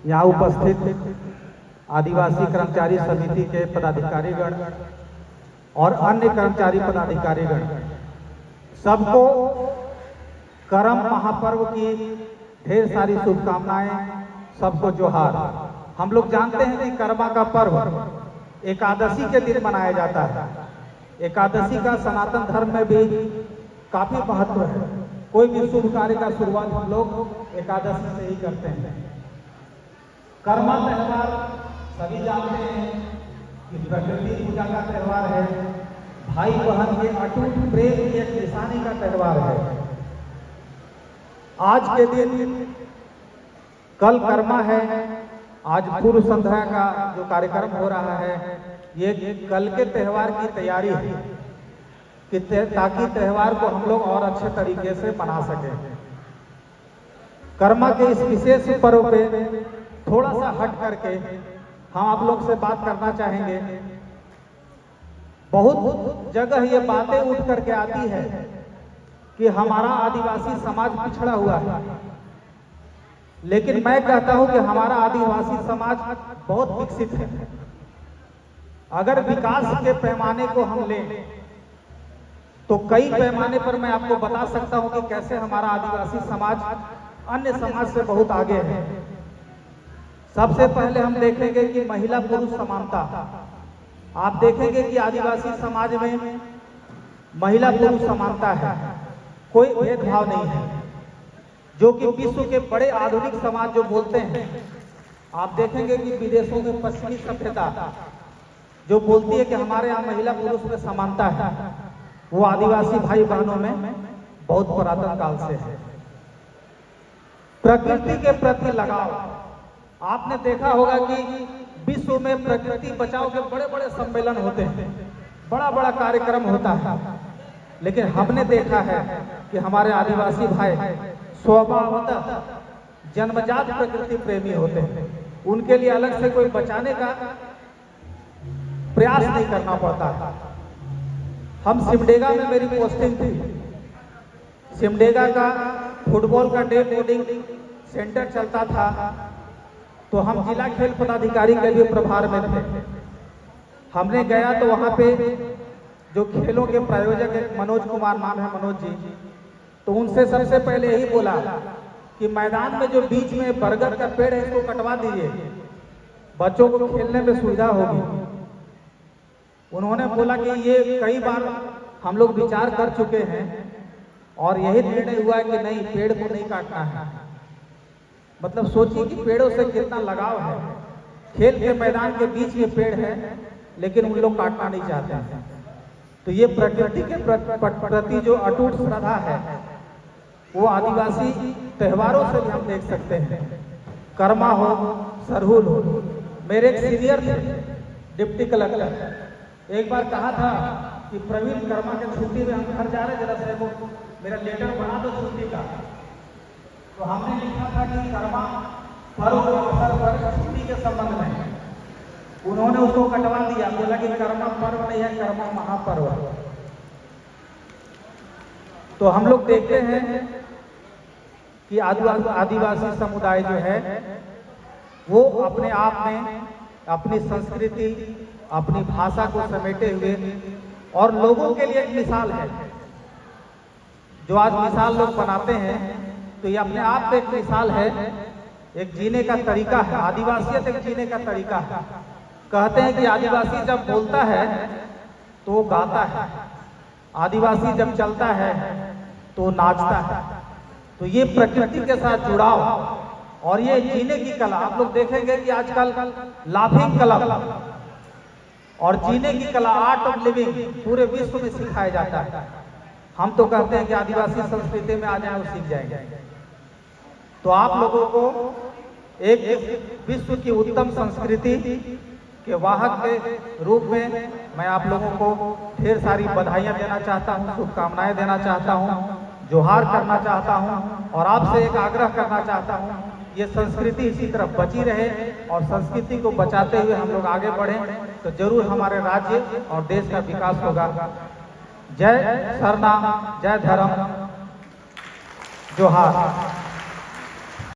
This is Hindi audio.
यहाँ उपस्थित आदिवासी कर्मचारी समिति के पदाधिकारीगण और अन्य कर्मचारी पदाधिकारीगण सबको करम महापर्व की ढेर सारी शुभकामनाएं, सबको जोहार। हम लोग जानते हैं कि कर्मा का पर्व एकादशी के दिन मनाया जाता है। एकादशी का सनातन धर्म में भी काफी महत्व है। कोई भी शुभ कार्य का शुरुआत हम लोग एकादशी से ही करते हैं। कर्मा त्योहार सभी जानते हैं कि प्रकृति पूजा का त्योहार है, भाई बहन के अटूट प्रेम की एक निशानी का त्योहार है। आज के दिन कल कर्मा है, आज पूर्व संध्या का जो कार्यक्रम हो रहा है ये कल के त्योहार की तैयारी है कि ताकि त्योहार को हम लोग और अच्छे तरीके से मना सकें। कर्मा के इस विशेष पर्व पे थोड़ा सा हट करके हम आप लोग से बात करना चाहेंगे। बहुत जगह ये बातें उठ करके आती है कि हमारा आदिवासी समाज पिछड़ा हुआ है, लेकिन मैं कहता हूं कि हमारा आदिवासी समाज बहुत विकसित है। अगर विकास के पैमाने को हम लें तो कई पैमाने पर मैं आपको बता सकता हूं कि कैसे हमारा आदिवासी समाज अन्य समाज से बहुत आगे है। सबसे पहले हम देखेंगे कि महिला पुरुष समानता। आप देखेंगे कि आदिवासी समाज में महिला पुरुष समानता है, कोई भेदभाव नहीं है, जो कि विश्व के बड़े आधुनिक समाज जो बोलते हैं। आप देखेंगे कि विदेशों में पश्चिमी सभ्यता जो बोलती है कि हमारे यहाँ महिला पुरुष में समानता है, वो आदिवासी भाई बहनों में बहुत पुरातन काल से है। प्रकृति के प्रति लगाव, आपने देखा होगा कि विश्व में प्रकृति बचाओ के बड़े बड़े सम्मेलन होते हैं, बड़ा बड़ा कार्यक्रम होता है, लेकिन हमने देखा है कि हमारे आदिवासी भाई स्वभावतः जन्मजात प्रकृति प्रेमी होते हैं। उनके लिए अलग से कोई बचाने का प्रयास नहीं करना पड़ता है। हम सिमडेगा में मेरी पोस्टिंग थी, सिमडेगा का फुटबॉल का डे बोर्डिंग सेंटर चलता था, तो हम जिला खेल पदाधिकारी के भी प्रभार में थे। हमने गया तो वहाँ पे जो खेलों के प्रायोजक एक मनोज कुमार नाम है, मनोज जी, तो उनसे सबसे पहले यही बोला कि मैदान में जो बीच में बरगद का पेड़ है इसको कटवा दीजिए, बच्चों को खेलने में सुविधा होगी। उन्होंने बोला कि ये कई बार हम लोग विचार कर चुके हैं और यही निर्णय हुआ है कि नहीं, पेड़ को नहीं काटना है। मतलब सोचिए कि पेड़ों से कितना लगाव है। खेल के मैदान के बीच में पेड़ है, लेकिन उन लोग काटना नहीं चाहते हैं। तो ये प्रकृति के प्रति जो अटूट श्रद्धा है वो आदिवासी त्योहारों से भी हम देख सकते हैं। कर्मा हो, सरहुल हो। मेरे एक सीनियर थे डिप्टी कलेक्टर, एक बार कहा था कि प्रवीण कर्मा के छुट्टी में हम घर जा रहे, जरा से वो मेरा लेटर बना दो छुट्टी का। तो हमने लिखा था कि कर्मा पर्व के अवसर पर छुट्टी के संबंध में। उन्होंने उसको कटवा दिया, बोला कि कर्मा पर्व नहीं है, कर्मा महापर्व। तो हम लोग देखते हैं कि आदिवासी समुदाय जो है वो अपने आप में अपनी संस्कृति, अपनी भाषा को समेटे हुए और लोगों के लिए एक मिसाल है। जो आज मिसाल लोग बनाते हैं तो ये अपने आप में एक मिसाल है, एक जीने का तरीका है। आदिवासियत एक जीने का तरीका है। कहते हैं कि आदिवासी जब बोलता है तो वो गाता है, आदिवासी जब चलता है तो नाचता है। तो ये प्रकृति के साथ जुड़ाव और ये जीने की कला, आप लोग देखेंगे कि आजकल लाफिंग क्लब और जीने की कला, आर्ट ऑफ लिविंग पूरे विश्व में सिखाया जाता है। हम तो कहते हैं कि आदिवासी संस्कृति में आ जाए और सीख जाएंगे। तो आप लोगों को एक विश्व की उत्तम संस्कृति के वाहक के रूप में मैं आप लोगों को ढेर सारी बधाइयां देना चाहता हूं, शुभकामनाएं देना चाहता हूं, जोहार करना चाहता हूं और आपसे एक आग्रह करना चाहता हूं, ये संस्कृति इसी तरफ बची रहे और संस्कृति को बचाते हुए हम लोग आगे बढ़ें तो जरूर हमारे राज्य और देश का विकास होगा। जय सरना, जय धर्म, जोहार।